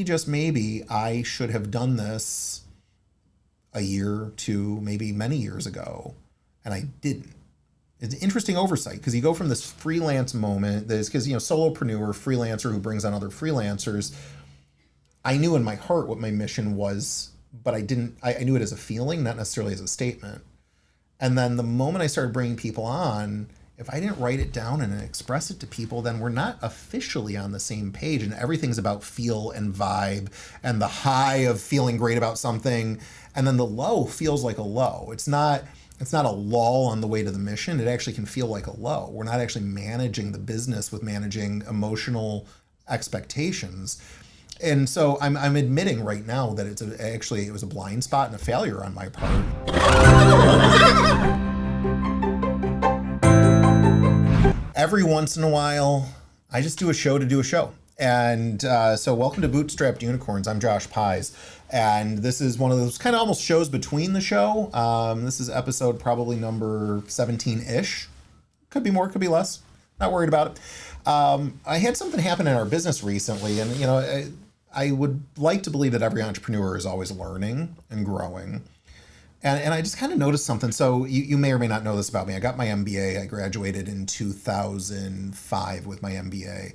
just maybe, I should have done this a year, two, maybe many years ago, and I didn't. It's an interesting oversight because you go from this freelance moment, because, solopreneur, freelancer who brings on other freelancers. I knew in my heart what my mission was, but I knew it as a feeling, not necessarily as a statement. And then the moment I started bringing people on, if I didn't write it down and express it to people, then we're not officially on the same page. And everything's about feel and vibe and the high of feeling great about something. And then the low feels like a low. It's not a lull on the way to the mission. It actually can feel like a low. We're not actually managing the business with managing emotional expectations. And so I'm admitting right now that it was a blind spot and a failure on my part. Every once in a while, I just do a show to do a show. And so welcome to Bootstrapped Unicorns. I'm Josh Pies. And this is one of those kind of almost shows between the show. This is episode probably number 17-ish. Could be more, could be less. Not worried about it. I had something happen in our business recently, and I would like to believe that every entrepreneur is always learning and growing. And I just kind of noticed something. So you may or may not know this about me. I got my MBA. I graduated in 2005 with my MBA.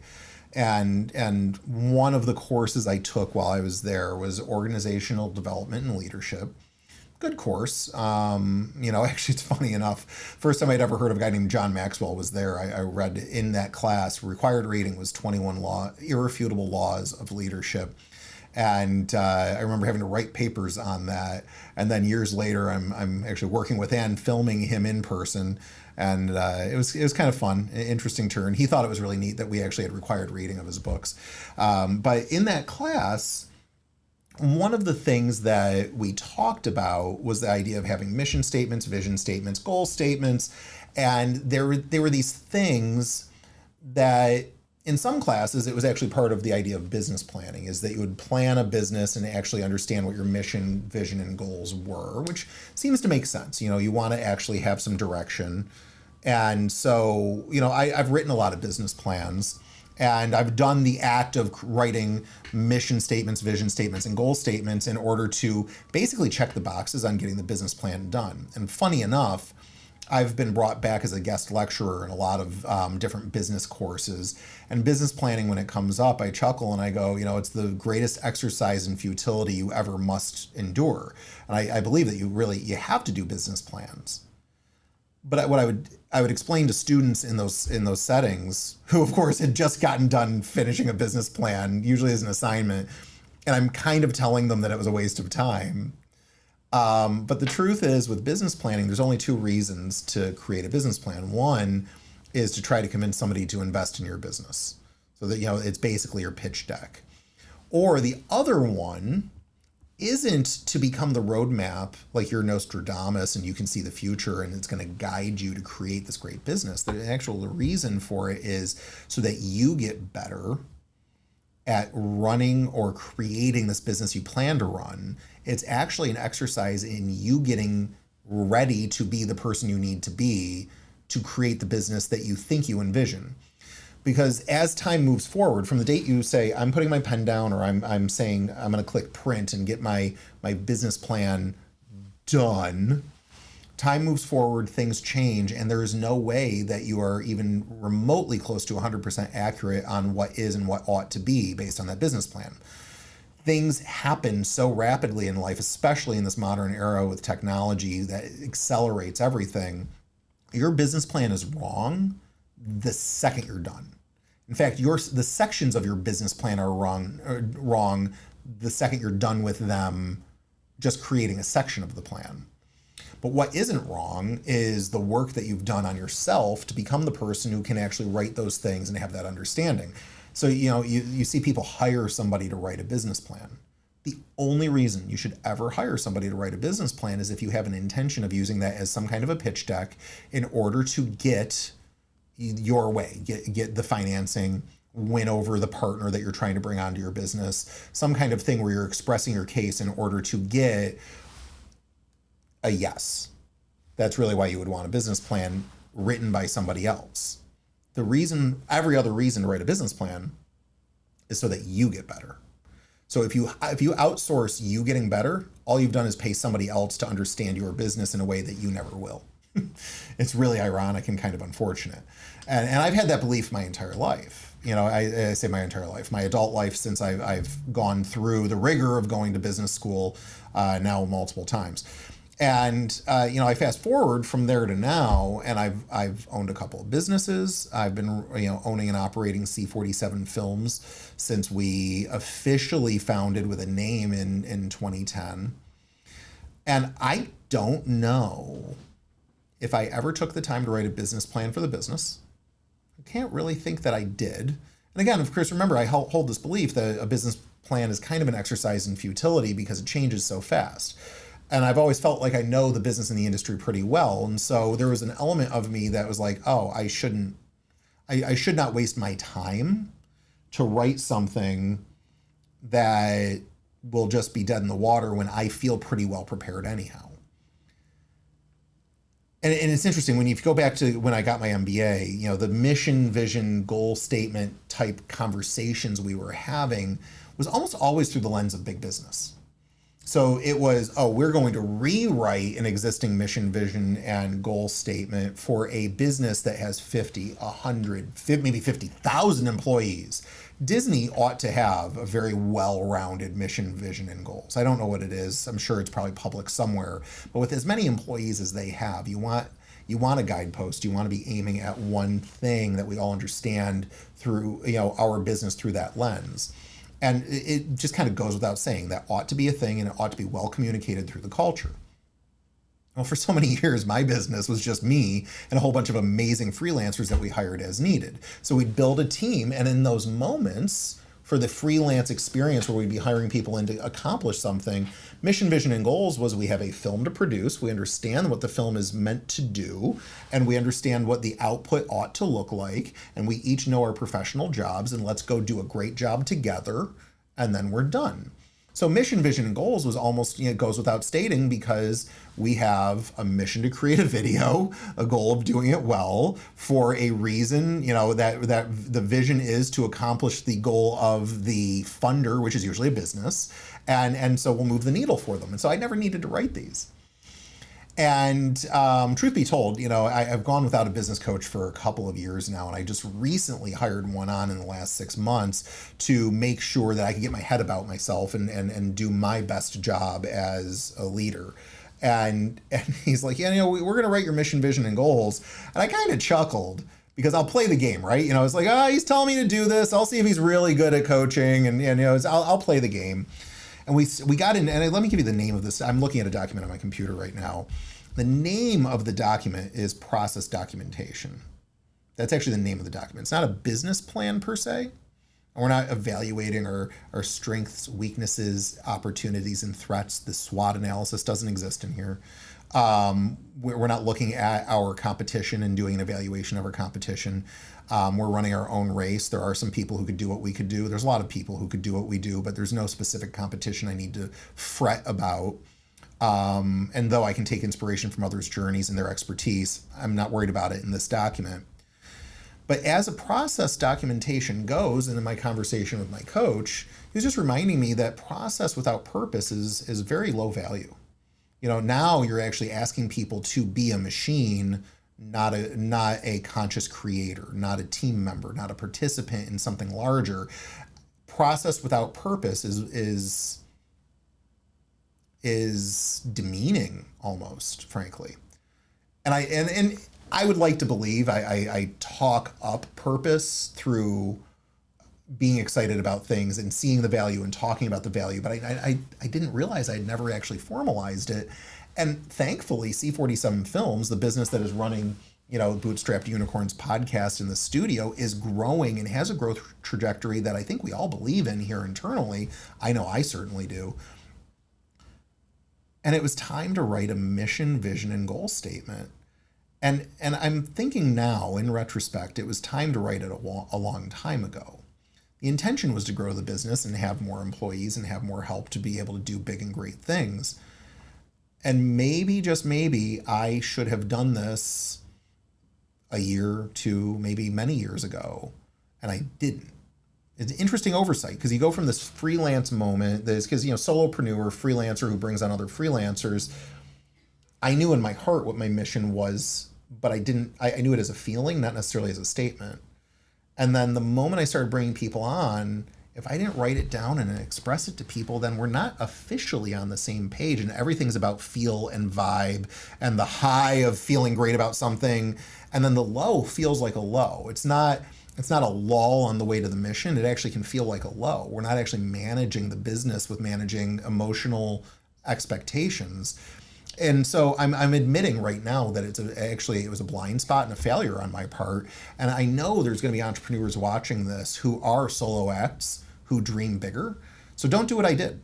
And one of the courses I took while I was there was organizational development and leadership. Good course. Actually, it's funny enough. First time I'd ever heard of a guy named John Maxwell was there. I read in that class, required reading was 21 irrefutable laws of leadership. And I remember having to write papers on that. And then years later, I'm actually working with Ann, filming him in person. And it was kind of fun, an interesting turn. He thought it was really neat that we actually had required reading of his books. But in that class, one of the things that we talked about was the idea of having mission statements, vision statements, goal statements. And there were these things that in some classes, it was actually part of the idea of business planning, is that you would plan a business and actually understand what your mission, vision, and goals were, which seems to make sense. You want to actually have some direction. And so, I've written a lot of business plans. And I've done the act of writing mission statements, vision statements, and goal statements in order to basically check the boxes on getting the business plan done. And funny enough, I've been brought back as a guest lecturer in a lot of different business courses. And business planning, when it comes up, I chuckle and I go, it's the greatest exercise in futility you ever must endure. And I believe that you have to do business plans. But what I would explain to students in those settings, who of course had just gotten done finishing a business plan, usually as an assignment, and I'm kind of telling them that it was a waste of time. But the truth is, with business planning, there's only two reasons to create a business plan. One is to try to convince somebody to invest in your business, so that it's basically your pitch deck. Or the other one isn't to become the roadmap, like you're Nostradamus and you can see the future and it's going to guide you to create this great business. The actual reason for it is so that you get better at running or creating this business you plan to run. It's actually an exercise in you getting ready to be the person you need to be to create the business that you think you envision. Because as time moves forward, from the date you say, I'm putting my pen down, or I'm saying I'm going to click print and get my business plan done, time moves forward, things change, and there is no way that you are even remotely close to 100% accurate on what is and what ought to be based on that business plan. Things happen so rapidly in life, especially in this modern era with technology that accelerates everything. Your business plan is wrong the second you're done. In fact, the sections of your business plan are wrong the second you're done with them just creating a section of the plan. But what isn't wrong is the work that you've done on yourself to become the person who can actually write those things and have that understanding. So, you see people hire somebody to write a business plan. The only reason you should ever hire somebody to write a business plan is if you have an intention of using that as some kind of a pitch deck in order to get your way, get the financing, win over the partner that you're trying to bring onto your business, some kind of thing where you're expressing your case in order to get a yes. That's really why you would want a business plan written by somebody else. Every other reason to write a business plan is so that you get better. So if you outsource you getting better, all you've done is pay somebody else to understand your business in a way that you never will. It's really ironic and kind of unfortunate. And I've had that belief my entire life. You know, I say my entire life, my adult life, since I've gone through the rigor of going to business school now multiple times. And, you know, I fast forward from there to now, and I've owned a couple of businesses. I've been, you know, owning and operating C47 Films since we officially founded with a name in 2010. And I don't know if I ever took the time to write a business plan for the business. I can't really think that I did. And again, of course, remember, I hold this belief that a business plan is kind of an exercise in futility because it changes so fast. And I've always felt like I know the business and the industry pretty well. And so there was an element of me that was like, oh, I should not waste my time to write something that will just be dead in the water when I feel pretty well prepared anyhow. And it's interesting when you go back to when I got my MBA, you know, the mission, vision, goal statement type conversations we were having was almost always through the lens of big business. So it was, oh, we're going to rewrite an existing mission, vision, and goal statement for a business that has 50, 100, maybe 50,000 employees. Disney ought to have a very well-rounded mission, vision, and goals. I don't know what it is. I'm sure it's probably public somewhere. But with as many employees as they have, you want a guidepost. You want to be aiming at one thing that we all understand through, you know, our business through that lens. And it just kind of goes without saying that ought to be a thing, and it ought to be well communicated through the culture. Well, for so many years, my business was just me and a whole bunch of amazing freelancers that we hired as needed. So we'd build a team, and in those moments, for the freelance experience where we'd be hiring people in to accomplish something, mission, vision, and goals was we have a film to produce, we understand what the film is meant to do, and we understand what the output ought to look like, and we each know our professional jobs, and let's go do a great job together, and then we're done. So mission, vision, and goals was almost, you know, it goes without stating because we have a mission to create a video, a goal of doing it well for a reason, you know, that the vision is to accomplish the goal of the funder, which is usually a business. And so we'll move the needle for them. And so I never needed to write these. And truth be told, you know, I've gone without a business coach for a couple of years now, and I just recently hired one on in the last 6 months to make sure that I could get my head about myself and do my best job as a leader. And he's like, yeah, you know, we're going to write your mission, vision, and goals. And I kind of chuckled because I'll play the game, right? You know, it's like, oh, he's telling me to do this. I'll see if he's really good at coaching, and you know, I'll play the game. And we got in, and let me give you the name of this. I'm looking at a document on my computer right now. The name of the document is process documentation. That's actually the name of the document. It's not a business plan per se. We're not evaluating our strengths, weaknesses, opportunities, and threats. The SWOT analysis doesn't exist in here. We're not looking at our competition and doing an evaluation of our competition. We're running our own race. There are some people who could do what we could do. There's a lot of people who could do what we do, but there's no specific competition I need to fret about. And though I can take inspiration from others' journeys and their expertise, I'm not worried about it in this document. But as a process documentation goes, and in my conversation with my coach, he was just reminding me that process without purpose is very low value. You know, now you're actually asking people to be a machine, not a conscious creator, not a team member, not a participant in something larger. Process without purpose is demeaning almost, frankly. And I would like to believe I talk up purpose through being excited about things and seeing the value and talking about the value, but I didn't realize I'd never actually formalized it. And thankfully, C47 Films, the business that is running, you know, Bootstrapped Unicorns podcast in the studio, is growing and has a growth trajectory that I think we all believe in here internally. I know I certainly do. And it was time to write a mission, vision, and goal statement. And I'm thinking now, in retrospect, it was time to write it a long time ago. The intention was to grow the business and have more employees and have more help to be able to do big and great things. And maybe, just maybe, I should have done this a year, two, maybe many years ago, and I didn't. it's an interesting oversight because you go from this freelance moment, because, solopreneur, freelancer who brings on other freelancers. I knew in my heart what my mission was, but I knew it as a feeling, not necessarily as a statement. And then the moment I started bringing people on, if I didn't write it down and express it to people, then we're not officially on the same page. And everything's about feel and vibe and the high of feeling great about something. And then the low feels like a low. It's not a lull on the way to the mission. It actually can feel like a low. We're not actually managing the business with managing emotional expectations. And so I'm admitting right now that it was a blind spot and a failure on my part. And I know there's going to be entrepreneurs watching this who are solo acts who dream bigger. So don't do what I did.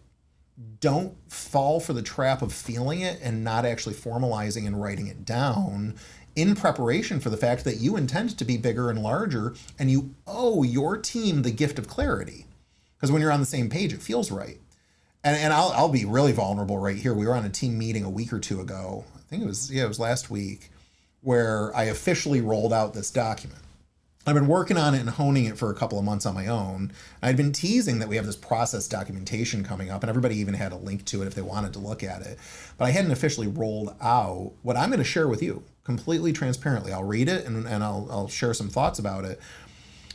Don't fall for the trap of feeling it and not actually formalizing and writing it down in preparation for the fact that you intend to be bigger and larger, and you owe your team the gift of clarity. Because when you're on the same page, it feels right. And I'll be really vulnerable right here. We were on a team meeting a week or two ago. I think it was last week, where I officially rolled out this document. I've been working on it and honing it for a couple of months on my own. I'd been teasing that we have this process documentation coming up, and everybody even had a link to it if they wanted to look at it. But I hadn't officially rolled out what I'm going to share with you completely transparently. I'll read it and I'll share some thoughts about it.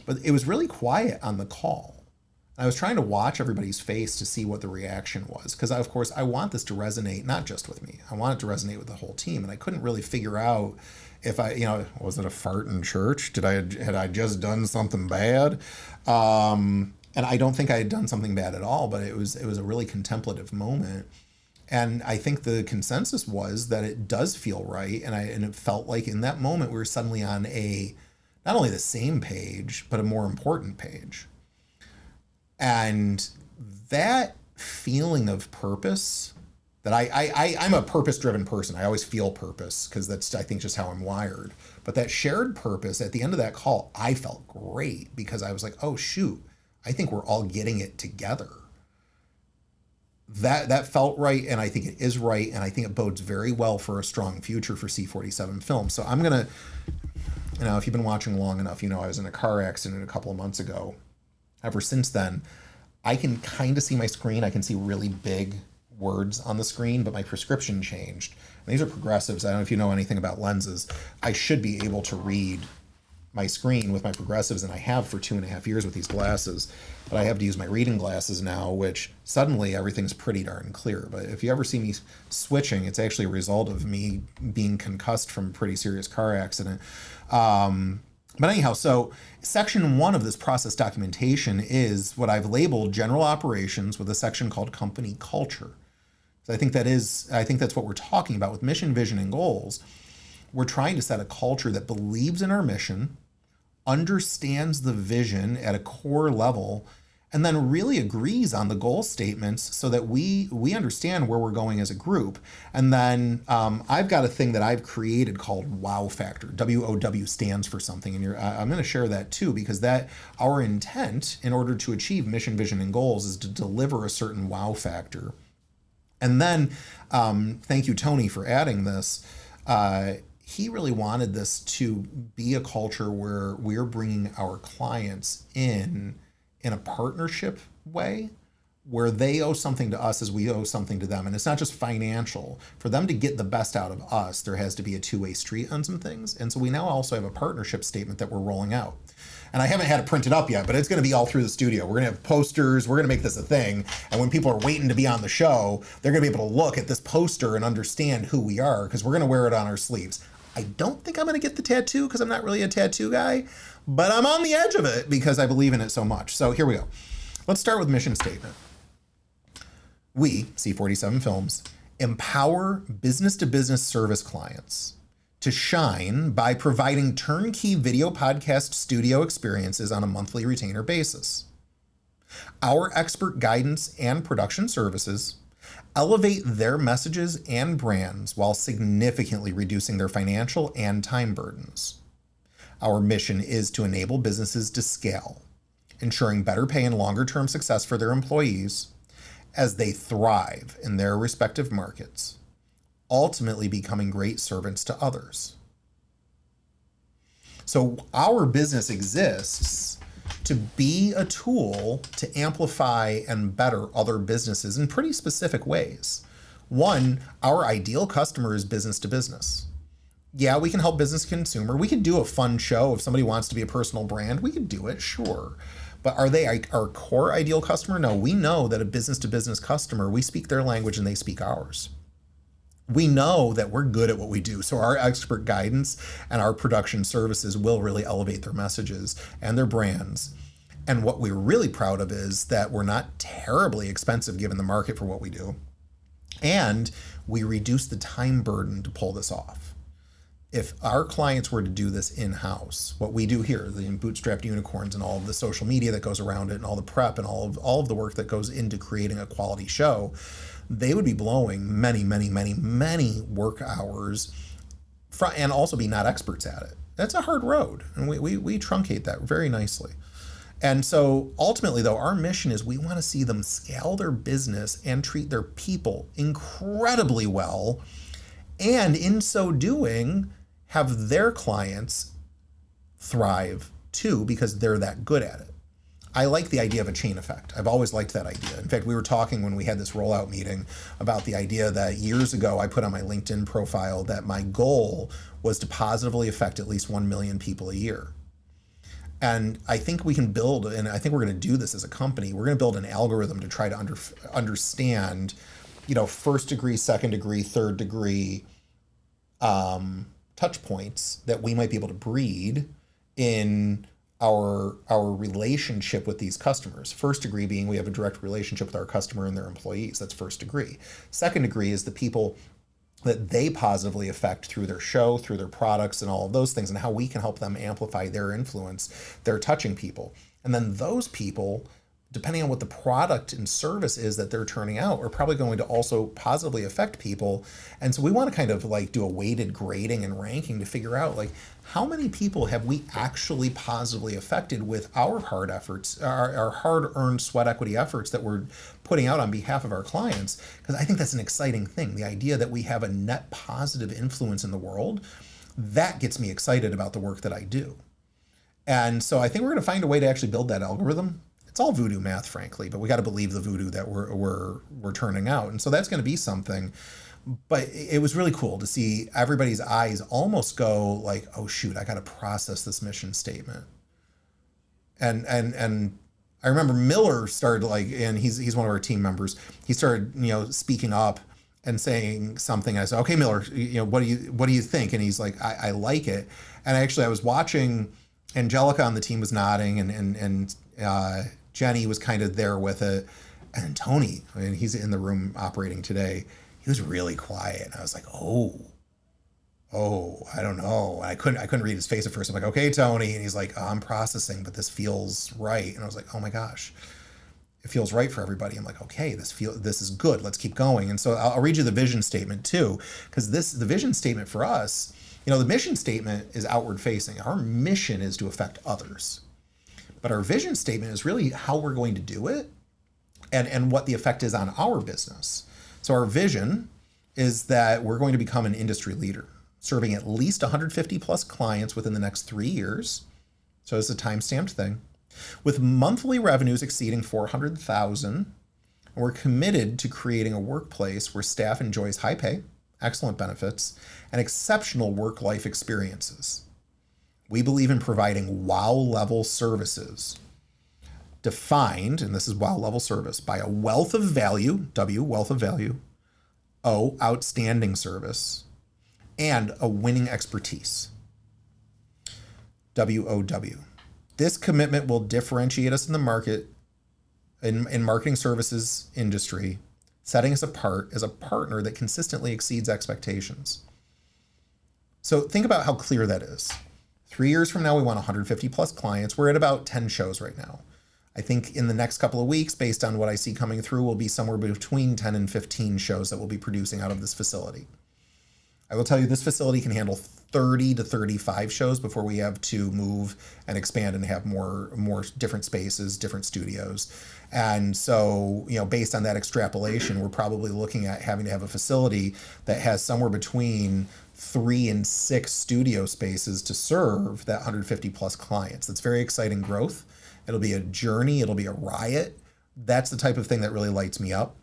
But it was really quiet on the call. I was trying to watch everybody's face to see what the reaction was, because of course I want this to resonate not just with me. I want it to resonate with the whole team, and I couldn't really figure out if was it a fart in church? Had I just done something bad? And I don't think I had done something bad at all, but it was a really contemplative moment. And I think the consensus was that it does feel right, and it felt like in that moment we were suddenly on not only the same page, but a more important page. And that feeling of purpose, that I'm a purpose-driven person. I always feel purpose because that's, I think, just how I'm wired. But that shared purpose, at the end of that call, I felt great because I was like, oh, shoot, I think we're all getting it together. That felt right, and I think it is right, and I think it bodes very well for a strong future for C47 Films. So I'm going to, if you've been watching long enough, I was in a car accident a couple of months ago. Ever since then, I can kind of see my screen. I can see really big words on the screen, but my prescription changed. And these are progressives. I don't know if you know anything about lenses. I should be able to read my screen with my progressives, and I have for 2.5 years with these glasses. But I have to use my reading glasses now, which suddenly everything's pretty darn clear. But if you ever see me switching, it's actually a result of me being concussed from a pretty serious car accident. But anyhow, so section 1 of this process documentation is what I've labeled general operations with a section called company culture. So I think that's what we're talking about with mission, vision, and goals. We're trying to set a culture that believes in our mission, understands the vision at a core level, and then really agrees on the goal statements so that we understand where we're going as a group. And then I've got a thing that I've created called WOW Factor. WOW stands for something, and I'm going to share that too, because that our intent in order to achieve mission, vision, and goals is to deliver a certain WOW factor. And then, thank you, Tony, for adding this. He really wanted this to be a culture where we're bringing our clients in a partnership way, where they owe something to us as we owe something to them. And it's not just financial. For them to get the best out of us, there has to be a two-way street on some things. And so we now also have a partnership statement that we're rolling out. And I haven't had it printed up yet, but it's going to be all through the studio. We're going to have posters. We're going to make this a thing. And when people are waiting to be on the show, they're going to be able to look at this poster and understand who we are, because we're going to wear it on our sleeves. I don't think I'm going to get the tattoo because I'm not really a tattoo guy, but I'm on the edge of it because I believe in it so much. So here we go. Let's start with mission statement. We, C47 Films, empower business-to-business service clients to shine by providing turnkey video podcast studio experiences on a monthly retainer basis. Our expert guidance and production services elevate their messages and brands while significantly reducing their financial and time burdens. Our mission is to enable businesses to scale, ensuring better pay and longer-term success for their employees as they thrive in their respective markets, ultimately becoming great servants to others. So our business exists to be a tool to amplify and better other businesses in pretty specific ways. One, our ideal customer is business to business. Yeah, we can help business to consumer. We could do a fun show if somebody wants to be a personal brand. We could do it, sure. But are they our core ideal customer? No, we know that a business to business customer, we speak their language and they speak ours. We know that we're good at what we do. So our expert guidance and our production services will really elevate their messages and their brands. And what we're really proud of is that we're not terribly expensive given the market for what we do. And we reduce the time burden to pull this off. If our clients were to do this in-house, what we do here, the Bootstrapped Unicorns and all of the social media that goes around it and all the prep and all of the work that goes into creating a quality show, they would be blowing many work hours and also be not experts at it. That's a hard road, and we truncate that very nicely. And so ultimately, though, our mission is we want to see them scale their business and treat their people incredibly well, and in so doing, have their clients thrive too because they're that good at it. I like the idea of a chain effect. I've always liked that idea. In fact, we were talking when we had this rollout meeting about the idea that years ago I put on my LinkedIn profile that my goal was to positively affect at least 1 million people a year. And I think we can build, and I think we're going to do this as a company, we're going to build an algorithm to try to understand, first degree, second degree, third degree touch points that we might be able to breed in our relationship with these customers. First degree being we have a direct relationship with our customer and their employees. That's first degree. Second degree is the people that they positively affect through their show, through their products and all of those things, and how we can help them amplify their influence. They're touching people. And then those people, depending on what the product and service is that they're turning out, are probably going to also positively affect people. And so we want to kind of do a weighted grading and ranking to figure out how many people have we actually positively affected with our hard efforts, our hard-earned sweat equity efforts that we're putting out on behalf of our clients. Because I think that's an exciting thing. The idea that we have a net positive influence in the world, that gets me excited about the work that I do. And so I think we're going to find a way to actually build that algorithm. It's all voodoo math, frankly, but we got to believe the voodoo that we're turning out. And so that's going to be something. But it was really cool to see everybody's eyes almost go oh shoot, I got to process this mission statement. And I remember Miller started and he's one of our team members. He started, speaking up and saying something. I said, okay, Miller, what do you think? And he's like, I like it. And actually I was watching, Angelica on the team was nodding and Jenny was kind of there with it. And Tony, he's in the room operating today. He was really quiet. And I was like, oh, I don't know. I couldn't read his face at first. I'm like, okay, Tony. And he's like, oh, I'm processing, but this feels right. And I was like, oh my gosh, it feels right for everybody. I'm like, okay, this is good. Let's keep going. And so I'll read you the vision statement too, because the vision statement for us, the mission statement is outward facing. Our mission is to affect others. But our vision statement is really how we're going to do it and what the effect is on our business. So our vision is that we're going to become an industry leader, serving at least 150 plus clients within the next 3 years. So it's a time-stamped thing. With monthly revenues exceeding 400,000, and we're committed to creating a workplace where staff enjoys high pay, excellent benefits, and exceptional work-life experiences. We believe in providing wow-level services defined, and this is wow-level service, by a wealth of value, W, wealth of value, O, outstanding service, and a winning expertise, WOW. This commitment will differentiate us in the market, in marketing services industry, setting us apart as a partner that consistently exceeds expectations. So think about how clear that is. 3 years from now, we want 150 plus clients. We're at about 10 shows right now. I think in the next couple of weeks, based on what I see coming through, we'll be somewhere between 10 and 15 shows that we'll be producing out of this facility. I will tell you this facility can handle 30 to 35 shows before we have to move and expand and have more different spaces, different studios. And so, based on that extrapolation, we're probably looking at having to have a facility that has somewhere between 3 and 6 studio spaces to serve that 150 plus clients. That's very exciting growth. It'll be a journey. It'll be a riot. That's the type of thing that really lights me up.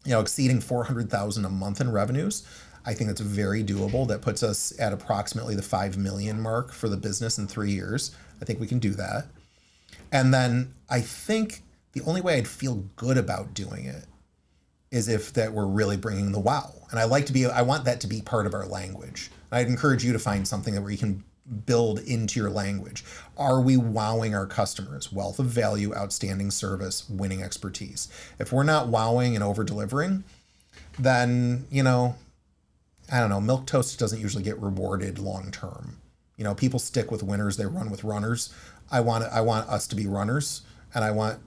Exceeding 400,000 a month in revenues. I think that's very doable. That puts us at approximately the 5 million mark for the business in 3 years. I think we can do that. And then I think the only way I'd feel good about doing it is if that we're really bringing the wow. And I want that to be part of our language. And I'd encourage you to find something where you can build into your language. Are we wowing our customers? Wealth of value, outstanding service, winning expertise. If we're not wowing and over delivering, then, I don't know, milquetoast doesn't usually get rewarded long term. People stick with winners, they run with runners. I want us to be runners, and I want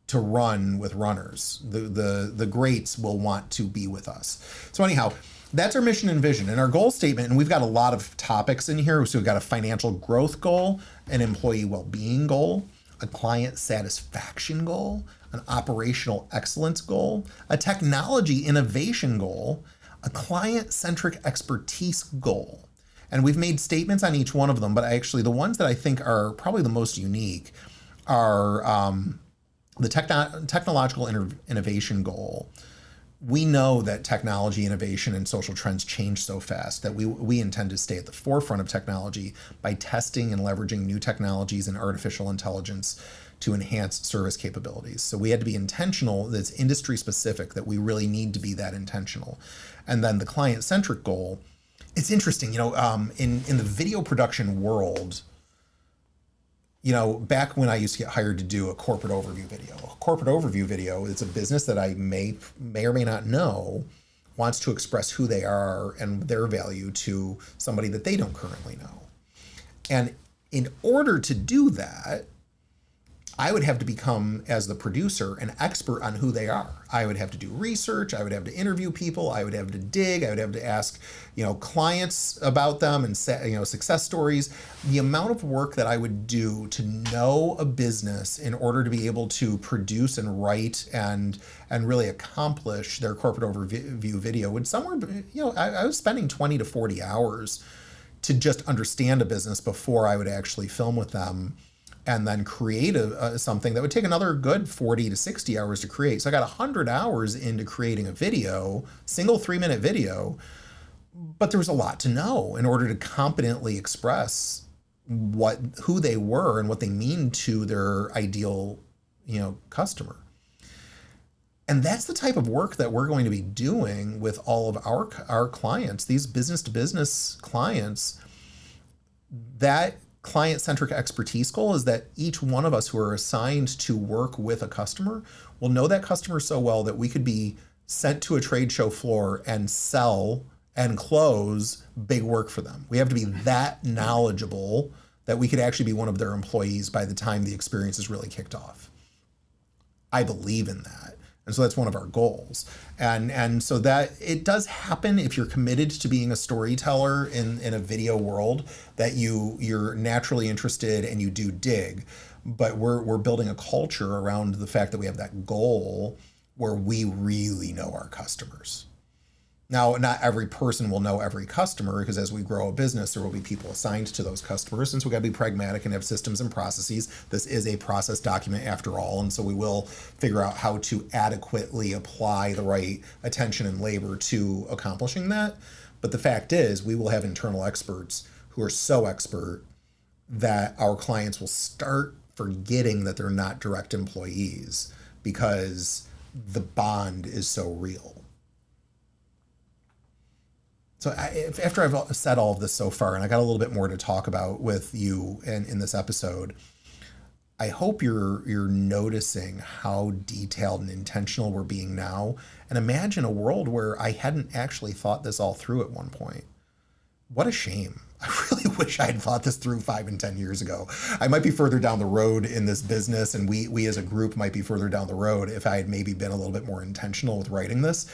to run with runners. The greats will want to be with us. So anyhow, that's our mission and vision and our goal statement. And we've got a lot of topics in here. So we've got a financial growth goal, an employee well-being goal, a client satisfaction goal, an operational excellence goal, a technology innovation goal, a client-centric expertise goal. And we've made statements on each one of them, but actually the ones that I think are probably the most unique are the technological innovation goal. We know that technology, innovation, and social trends change so fast that we intend to stay at the forefront of technology by testing and leveraging new technologies and artificial intelligence to enhance service capabilities. So we had to be intentional. That's industry specific, that we really need to be that intentional. And then the client-centric goal, it's interesting, in the video production world, back when I used to get hired to do a corporate overview video. A corporate overview video is a business that I may or may not know wants to express who they are and their value to somebody that they don't currently know. And in order to do that, I would have to become, as the producer, an expert on who they are. I would have to do research. I would have to interview people. I would have to dig. I would have to ask, clients about them and, success stories. The amount of work that I would do to know a business in order to be able to produce and write and really accomplish their corporate overview video would somewhere, I was spending 20 to 40 hours to just understand a business before I would actually film with them and then create something that would take another good 40 to 60 hours to create. So I got 100 hours into creating a video, single 3-minute video, but there was a lot to know in order to competently express who they were and what they mean to their ideal, customer. And that's the type of work that we're going to be doing with all of our clients, these business to business clients. That client-centric expertise goal is that each one of us who are assigned to work with a customer will know that customer so well that we could be sent to a trade show floor and sell and close big work for them. We have to be that knowledgeable that we could actually be one of their employees by the time the experience is really kicked off. I believe in that. And so that's one of our goals. And so that it does happen if you're committed to being a storyteller in a video world, that you're naturally interested and you do dig. But we're building a culture around the fact that we have that goal where we really know our customers. Now, not every person will know every customer, because as we grow a business, there will be people assigned to those customers. And so we got to be pragmatic and have systems and processes. This is a process document after all. And so we will figure out how to adequately apply the right attention and labor to accomplishing that. But the fact is, we will have internal experts who are so expert that our clients will start forgetting that they're not direct employees because the bond is so real. So after I've said all of this so far, and I got a little bit more to talk about with you in this episode, I hope you're noticing how detailed and intentional we're being now. And imagine a world where I hadn't actually thought this all through at one point. What a shame. I really wish I had thought this through 5 and 10 years ago. I might be further down the road in this business, and we as a group might be further down the road if I had maybe been a little bit more intentional with writing this.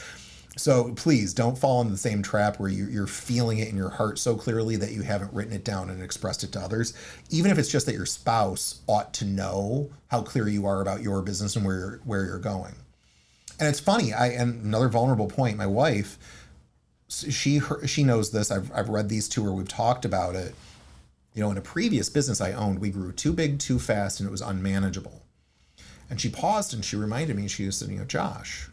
So please don't fall into the same trap where you're feeling it in your heart so clearly that you haven't written it down and expressed it to others. Even if it's just that your spouse ought to know how clear you are about your business and where you're going. And it's funny, and another vulnerable point, my wife, she knows this. I've read these to her. We've talked about it. In a previous business I owned, we grew too big, too fast, and it was unmanageable. And she paused and she reminded me, she said, Josh,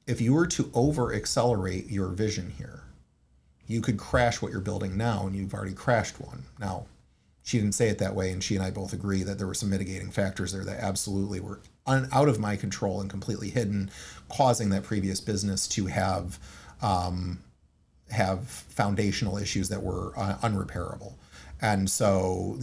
if you were to over accelerate your vision here, you could crash what you're building now, and you've already crashed one. Now, she didn't say it that way, and she and I both agree that there were some mitigating factors there that absolutely were out of my control and completely hidden, causing that previous business to have foundational issues that were unrepairable. And so,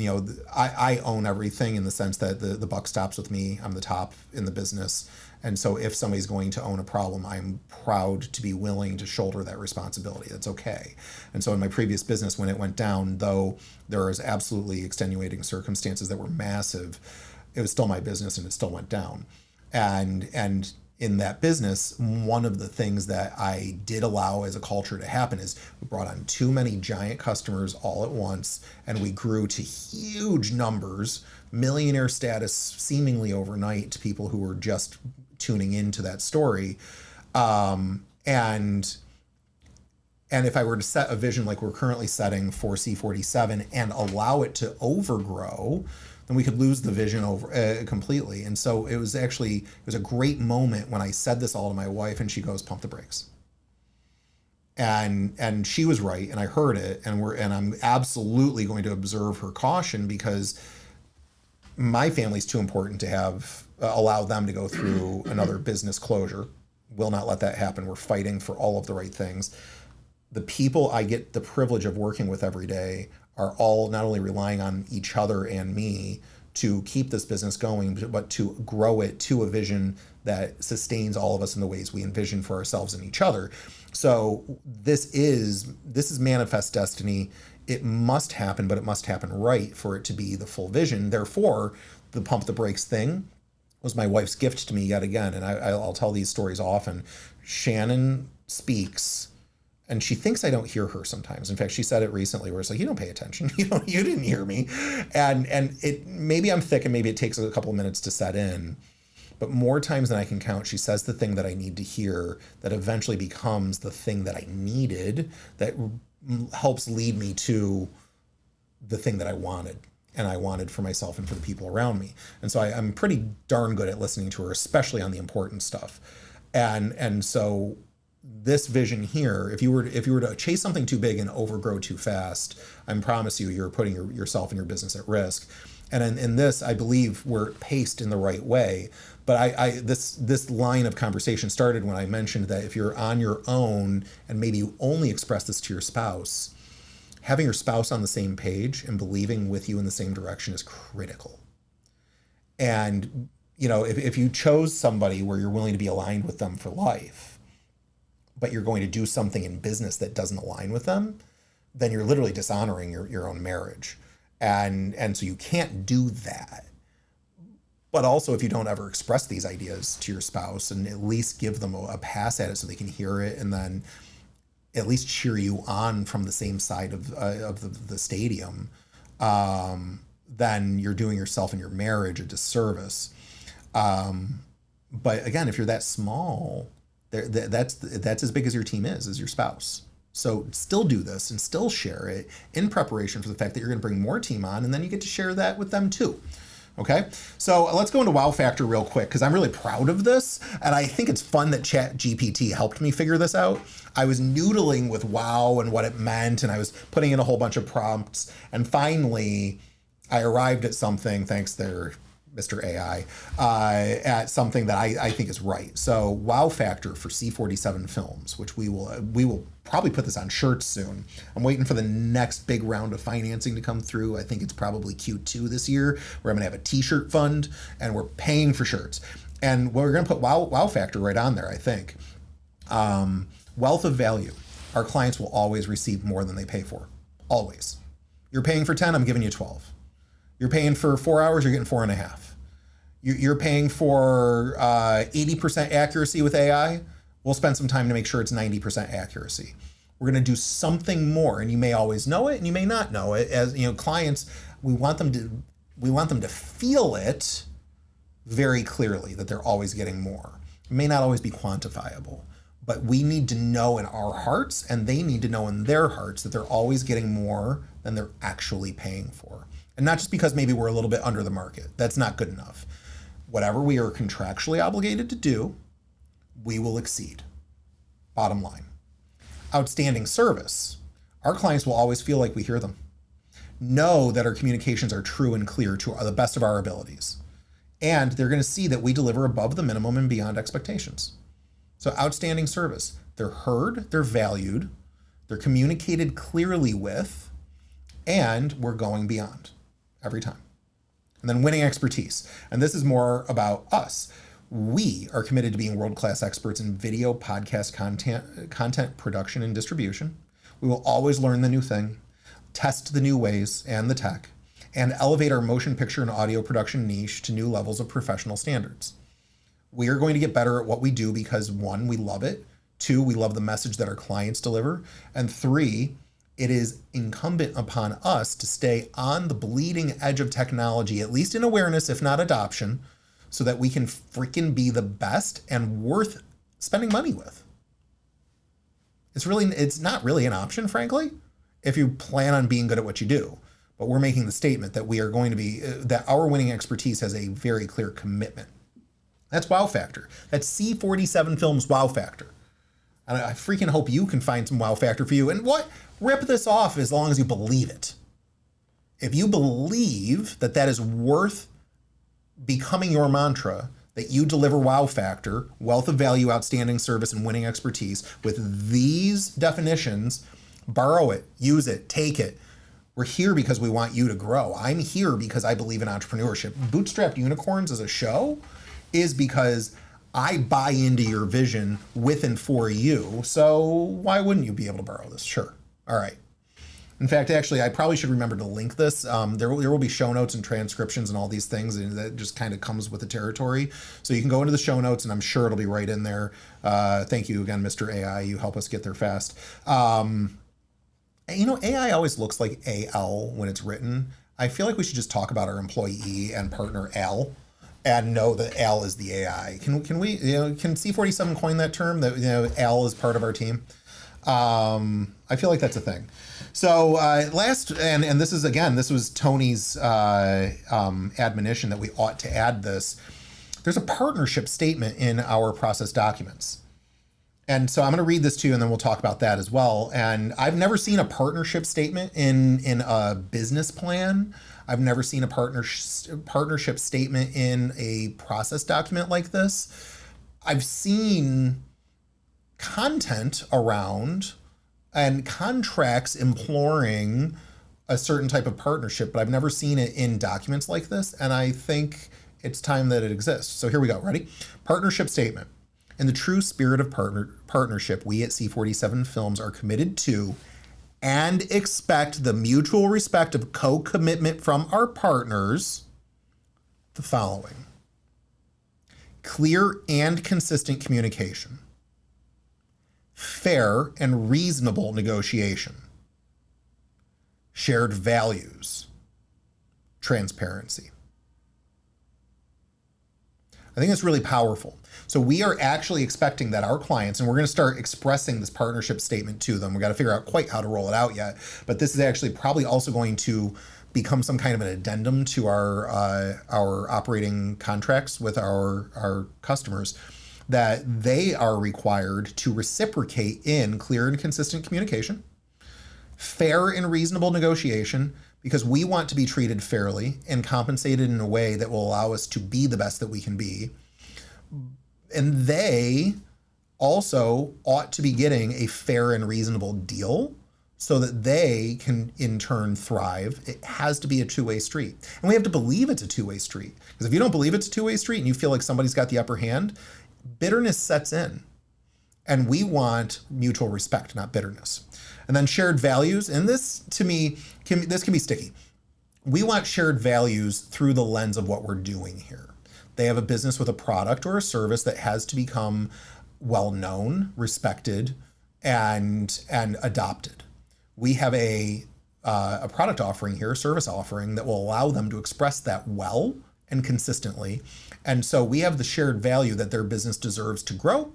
I own everything in the sense that the buck stops with me. I'm the top in the business. And so if somebody's going to own a problem, I'm proud to be willing to shoulder that responsibility. That's okay. And so in my previous business, when it went down, though there was absolutely extenuating circumstances that were massive, it was still my business and it still went down. And in that business, one of the things that I did allow as a culture to happen is we brought on too many giant customers all at once, and we grew to huge numbers, millionaire status seemingly overnight to people who were just tuning into that story. And if I were to set a vision like we're currently setting for C47 and allow it to overgrow, then we could lose the vision over completely. And so it was a great moment when I said this all to my wife, and she goes, "Pump the brakes." And she was right, and I heard it, and I'm absolutely going to observe her caution, because my family's too important to have allow them to go through another business closure. Will not let that happen. We're fighting for all of the right things. The people I get the privilege of working with every day are all not only relying on each other and me to keep this business going, but to grow it to a vision that sustains all of us in the ways we envision for ourselves and each other. So this is manifest destiny. It must happen, but it must happen right for it to be the full vision. Therefore, the pump the brakes thing was my wife's gift to me yet again. And I'll tell these stories often. Shannon speaks, and she thinks I don't hear her sometimes. In fact, she said it recently where it's like, you don't pay attention. You didn't hear me. And it maybe I'm thick and maybe it takes a couple of minutes to set in. But more times than I can count, she says the thing that I need to hear that eventually becomes the thing that I needed, that helps lead me to the thing that I wanted. And I wanted for myself and for the people around me. And so I'm pretty darn good at listening to her, especially on the important stuff. And so this vision here, if you were to chase something too big and overgrow too fast, I promise you're putting yourself and your business at risk. And in this, I believe we're paced in the right way. But this line of conversation started when I mentioned that if you're on your own and maybe you only express this to your spouse, having your spouse on the same page and believing with you in the same direction is critical. And, if you chose somebody where you're willing to be aligned with them for life, but you're going to do something in business that doesn't align with them, then you're literally dishonoring your own marriage. And so you can't do that. But also, if you don't ever express these ideas to your spouse and at least give them a pass at it so they can hear it and then at least cheer you on from the same side of the stadium, then you're doing yourself and your marriage a disservice. But again, if you're that small, that's as big as your team is your spouse. So still do this and still share it in preparation for the fact that you're going to bring more team on, and then you get to share that with them too. Okay, so let's go into wow factor real quick, because I'm really proud of this, and I think it's fun that ChatGPT helped me figure this out. I was noodling with wow and what it meant, and I was putting in a whole bunch of prompts, and finally I arrived at something, thanks there, Mr. AI, at something that I think is right. So wow factor for C47 films, which we will probably put this on shirts soon. I'm waiting for the next big round of financing to come through. I think it's probably Q2 this year, where I'm gonna have a t-shirt fund and we're paying for shirts. And we're gonna put wow factor right on there, I think. Wealth of value. Our clients will always receive more than they pay for, always. You're paying for 10, I'm giving you 12. You're paying for 4 hours, you're getting 4.5. You're paying for 80% accuracy with AI. We'll spend some time to make sure it's 90% accuracy. We're going to do something more, and you may always know it, and you may not know it. As clients, we want them to feel it very clearly that they're always getting more. It may not always be quantifiable, but we need to know in our hearts, and they need to know in their hearts that they're always getting more than they're actually paying for. And not just because maybe we're a little bit under the market. That's not good enough. Whatever we are contractually obligated to do, we will exceed. Bottom line. Outstanding service. Our clients will always feel like we hear them. Know that our communications are true and clear to the best of our abilities. And they're going to see that we deliver above the minimum and beyond expectations. So outstanding service. They're heard, they're valued, they're communicated clearly with, and we're going beyond every time. And then winning expertise. And this is more about us. We are committed to being world-class experts in video, podcast content production and distribution. We will always learn the new thing, test the new ways and the tech, and elevate our motion picture and audio production niche to new levels of professional standards. We are going to get better at what we do because 1, we love it. 2, we love the message that our clients deliver. And 3, it is incumbent upon us to stay on the bleeding edge of technology, at least in awareness, if not adoption, so that we can freaking be the best and worth spending money with. It's not really an option, frankly, if you plan on being good at what you do. But we're making the statement that we are going to be, that our winning expertise has a very clear commitment. That's wow factor. That's C47 Films wow factor. And I freaking hope you can find some wow factor for you. And rip this off as long as you believe it. If you believe that that is worth becoming your mantra, that you deliver wow factor, wealth of value, outstanding service, and winning expertise with these definitions, borrow it, use it, take it. We're here because we want you to grow. I'm here because I believe in entrepreneurship. Bootstrapped Unicorns as a show is because I buy into your vision with and for you. So why wouldn't you be able to borrow this? Sure. All right. In fact, actually, I probably should remember to link this. There will be show notes and transcriptions and all these things, and that just kind of comes with the territory. So you can go into the show notes, and I'm sure it'll be right in there. Thank you again, Mr. AI. You help us get there fast. AI always looks like AL when it's written. I feel like we should just talk about our employee and partner Al, and know that Al is the AI. Can we, can C47 coin that term, that, Al is part of our team? I feel like that's a thing. So last, and this was Tony's admonition that we ought to add this. There's a partnership statement in our process documents. And so I'm going to read this to you, and then we'll talk about that as well. And I've never seen a partnership statement in a business plan. I've never seen a partnership statement in a process document like this. I've seen content around and contracts imploring a certain type of partnership, but I've never seen it in documents like this. And I think it's time that it exists. So here we go. Ready? Partnership statement. In the true spirit of partnership, we at C47 Films are committed to and expect the mutual respect of co-commitment from our partners. The following: clear and consistent communication, fair and reasonable negotiation, shared values, transparency. I think it's really powerful. So we are actually expecting that our clients, and we're going to start expressing this partnership statement to them. We got to figure out quite how to roll it out yet, but this is actually probably also going to become some kind of an addendum to our operating contracts with our customers, that they are required to reciprocate in clear and consistent communication, fair and reasonable negotiation, because we want to be treated fairly and compensated in a way that will allow us to be the best that we can be. And they also ought to be getting a fair and reasonable deal so that they can in turn thrive. It has to be a two-way street. And we have to believe it's a two-way street. Because if you don't believe it's a two-way street and you feel like somebody's got the upper hand, bitterness sets in. And we want mutual respect, not bitterness. And then shared values. And this, to me, this can be sticky. We want shared values through the lens of what we're doing here. They have a business with a product or a service that has to become well-known, respected, and adopted. We have a product offering here, a service offering that will allow them to express that well and consistently. And so we have the shared value that their business deserves to grow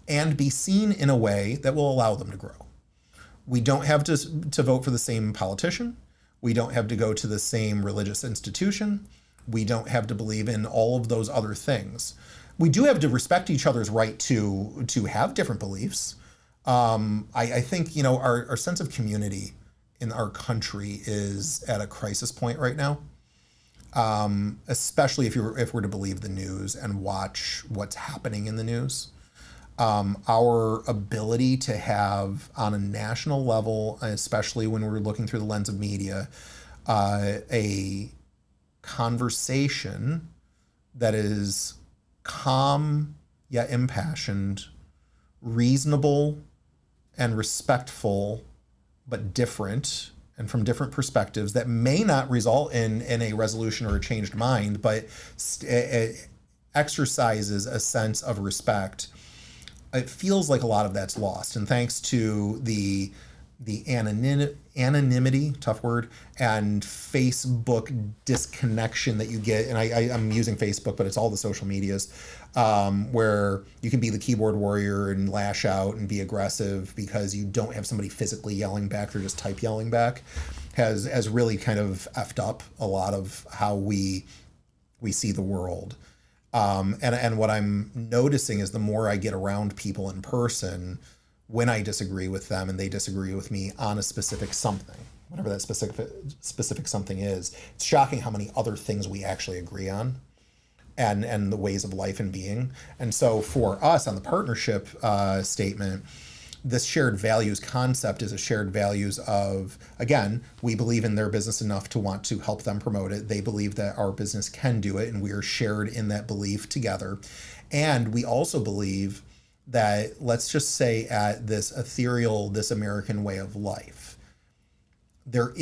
and be seen in a way that will allow them to grow. We don't have to vote for the same politician. We don't have to go to the same religious institution. We don't have to believe in all of those other things. We do have to respect each other's right to have different beliefs. I think, you know, our sense of community in our country is at a crisis point right now. Especially if we're to believe the news and watch what's happening in the news. Our ability to have on a national level, especially when we're looking through the lens of media, a conversation that is calm yet impassioned, reasonable and respectful, but different and from different perspectives that may not result in a resolution or a changed mind, but it exercises a sense of respect. It feels like a lot of that's lost. And thanks to the anonymity, tough word, and Facebook disconnection that you get, and I'm using Facebook, but it's all the social medias, where you can be the keyboard warrior and lash out and be aggressive because you don't have somebody physically yelling back, they're just type yelling back, has really kind of effed up a lot of how we see the world. And what I'm noticing is the more I get around people in person, when I disagree with them and they disagree with me on a specific something, whatever that specific something is, it's shocking how many other things we actually agree on and the ways of life and being. And so for us on the partnership statement, this shared values concept is a shared values of, again, we believe in their business enough to want to help them promote it. They believe that our business can do it, and we are shared in that belief together. And we also believe that, let's just say at this ethereal, this American way of life, there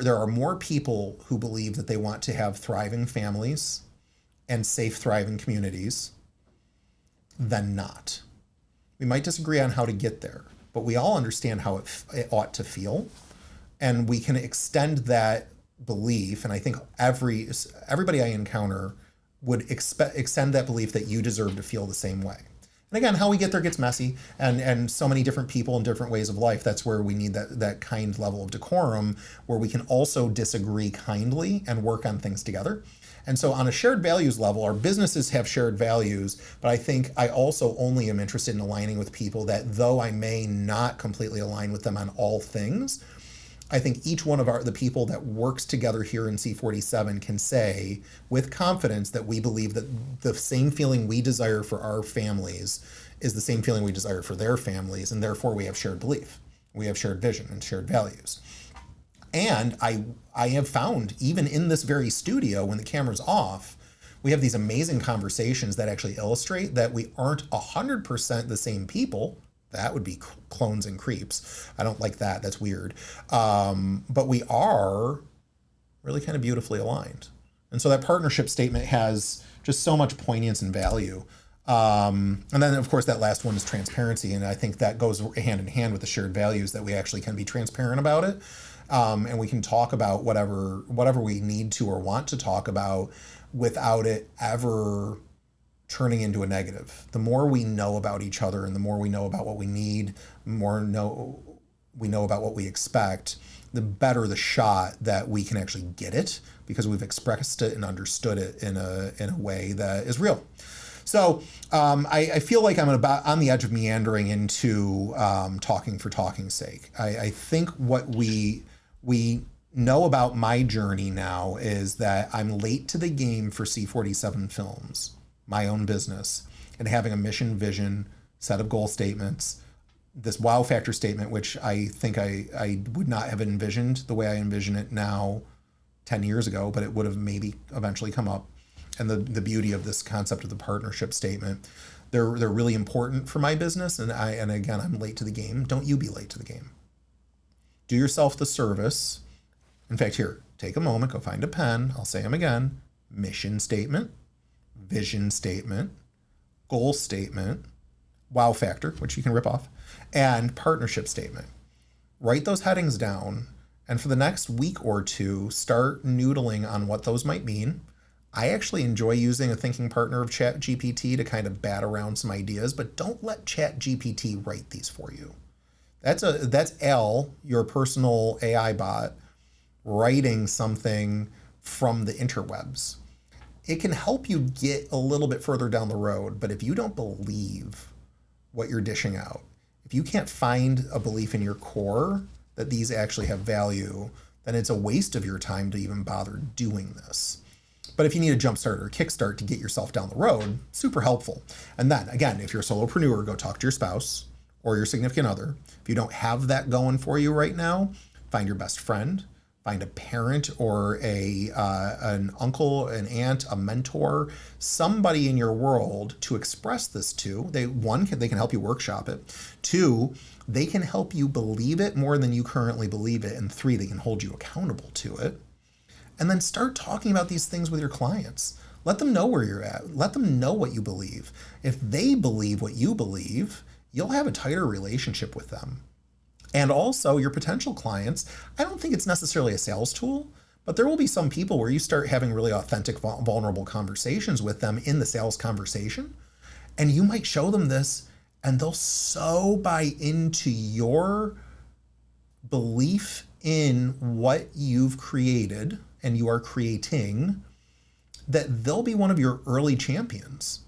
are more people who believe that they want to have thriving families and safe, thriving communities than not. We might disagree on how to get there, but we all understand how it ought to feel. And we can extend that belief. And I think everybody I encounter would extend that belief that you deserve to feel the same way. And again, how we get there gets messy, and so many different people and different ways of life. That's where we need that kind level of decorum, where we can also disagree kindly and work on things together. And so on a shared values level, our businesses have shared values, but I think I also only am interested in aligning with people that, though I may not completely align with them on all things, I think each one of the people that works together here in C47 can say with confidence that we believe that the same feeling we desire for our families is the same feeling we desire for their families, and therefore we have shared belief. We have shared vision and shared values. And I have found, even in this very studio, when the camera's off, we have these amazing conversations that actually illustrate that we aren't 100% the same people. That would be clones and creeps. I don't like that. That's weird. But we are really kind of beautifully aligned. And so that partnership statement has just so much poignance and value. And then, of course, that last one is transparency. And I think that goes hand in hand with the shared values, that we actually can be transparent about it. And we can talk about whatever we need to or want to talk about without it ever turning into a negative. The more we know about each other and the more we know about what we need, the more we know about what we expect, the better the shot that we can actually get it, because we've expressed it and understood it in a way that is real. So I feel like I'm on the edge of meandering into talking for talking's sake. I think what we know about my journey now is that I'm late to the game for C47 Films, my own business, and having a mission, vision, set of goal statements, this wow factor statement, which I think I would not have envisioned the way I envision it now 10 years ago, but it would have maybe eventually come up. And the beauty of this concept of the partnership statement, they're really important for my business. And again, I'm late to the game. Don't you be late to the game. Do yourself the service. In fact, here, take a moment, go find a pen. I'll say them again. Mission statement, vision statement, goal statement, wow factor, which you can rip off, and partnership statement. Write those headings down, and for the next week or two, start noodling on what those might mean. I actually enjoy using a thinking partner of ChatGPT to kind of bat around some ideas, but don't let ChatGPT write these for you. That's Al, your personal AI bot, writing something from the interwebs. It can help you get a little bit further down the road, but if you don't believe what you're dishing out, if you can't find a belief in your core that these actually have value, then it's a waste of your time to even bother doing this. But if you need a jumpstart or a kickstart to get yourself down the road, super helpful. And then again, if you're a solopreneur, go talk to your spouse or your significant other. If you don't have that going for you right now, find your best friend, find a parent or an uncle, an aunt, a mentor, somebody in your world to express this to. They can help you workshop it. 2, they can help you believe it more than you currently believe it. And 3, they can hold you accountable to it. And then start talking about these things with your clients. Let them know where you're at. Let them know what you believe. If they believe what you believe, you'll have a tighter relationship with them. And also your potential clients, I don't think it's necessarily a sales tool, but there will be some people where you start having really authentic, vulnerable conversations with them in the sales conversation. And you might show them this and they'll so buy into your belief in what you've created and you are creating that they'll be one of your early champions.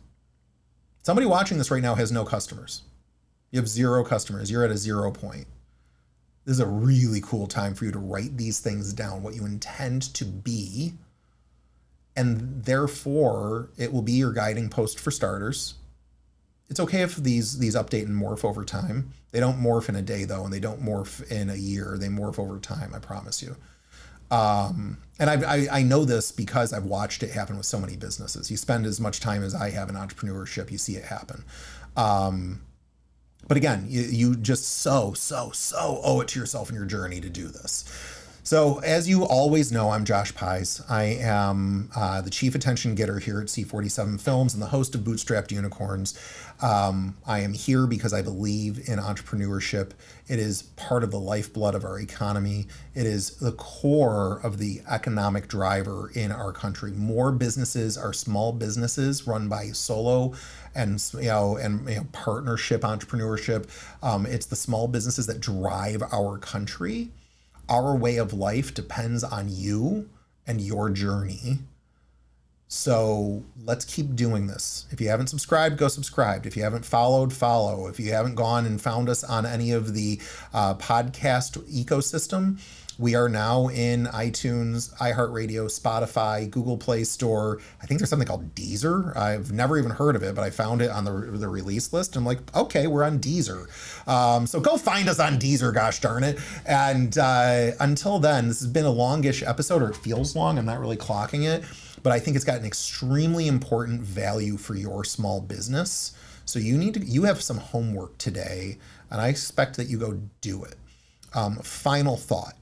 Somebody watching this right now has no customers. You have 0 customers. You're at a 0 point. This is a really cool time for you to write these things down, what you intend to be. And therefore, it will be your guiding post for starters. It's okay if these update and morph over time. They don't morph in a day, though, and they don't morph in a year. They morph over time, I promise you. And I know this because I've watched it happen with so many businesses. You spend as much time as I have in entrepreneurship, you see it happen. But again, you just so owe it to yourself in your journey to do this. So as you always know, I'm Josh Pies. I am the chief attention getter here at C47 Films and the host of Bootstrapped Unicorns. I am here because I believe in entrepreneurship. It is part of the lifeblood of our economy. It is the core of the economic driver in our country. More businesses are small businesses run by solo and partnership entrepreneurship. It's the small businesses that drive our country. Our way of life depends on you and your journey. So let's keep doing this. If you haven't subscribed, go subscribe. If you haven't followed, follow. If you haven't gone and found us on any of the podcast ecosystem, we are now in iTunes, iHeartRadio, Spotify, Google Play Store. I think there's something called Deezer. I've never even heard of it, but I found it on the release list. I'm like, okay, we're on Deezer. So go find us on Deezer, gosh darn it. And until then, this has been a longish episode, or it feels long. I'm not really clocking it, but I think it's got an extremely important value for your small business. So you have some homework today, and I expect that you go do it. Final thought.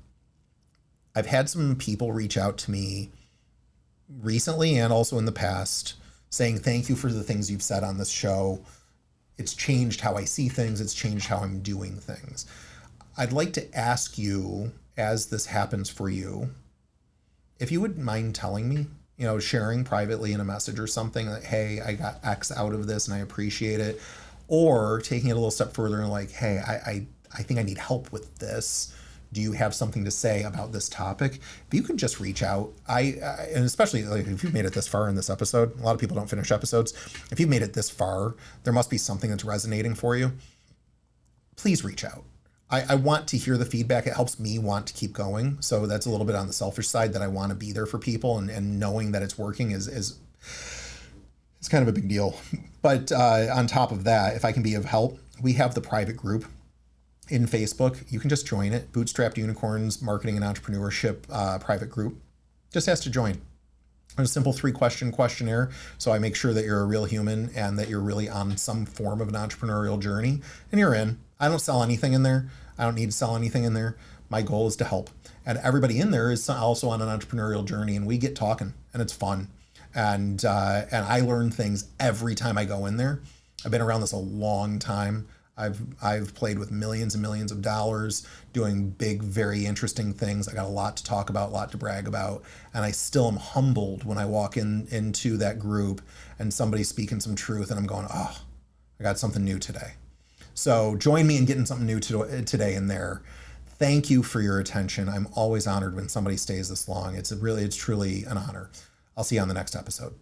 I've had some people reach out to me recently and also in the past saying, thank you for the things you've said on this show. It's changed how I see things. It's changed how I'm doing things. I'd like to ask you, as this happens for you, if you would mind telling me, sharing privately in a message or something like, hey, I got X out of this and I appreciate it. Or taking it a little step further and like, hey, I think I need help with this. Do you have something to say about this topic? If you can just reach out, and especially like if you've made it this far in this episode, a lot of people don't finish episodes. If you've made it this far, there must be something that's resonating for you. Please reach out. I want to hear the feedback. It helps me want to keep going. So that's a little bit on the selfish side, that I want to be there for people, and knowing that it's working is it's kind of a big deal. But on top of that, if I can be of help, we have the private group in Facebook. You can just join it. Bootstrapped Unicorns Marketing and Entrepreneurship private group. Just ask to join. There's a simple 3-question questionnaire. So I make sure that you're a real human and that you're really on some form of an entrepreneurial journey, and you're in. I don't sell anything in there. I don't need to sell anything in there. My goal is to help. And everybody in there is also on an entrepreneurial journey, and we get talking, and it's fun. And I learn things every time I go in there. I've been around this a long time. I've played with millions and millions of dollars, doing big, very interesting things. I got a lot to talk about, a lot to brag about, and I still am humbled when I walk into that group and somebody's speaking some truth, and I'm going, oh, I got something new today. So join me in getting something new today in there. Thank you for your attention. I'm always honored when somebody stays this long. It's truly an honor. I'll see you on the next episode.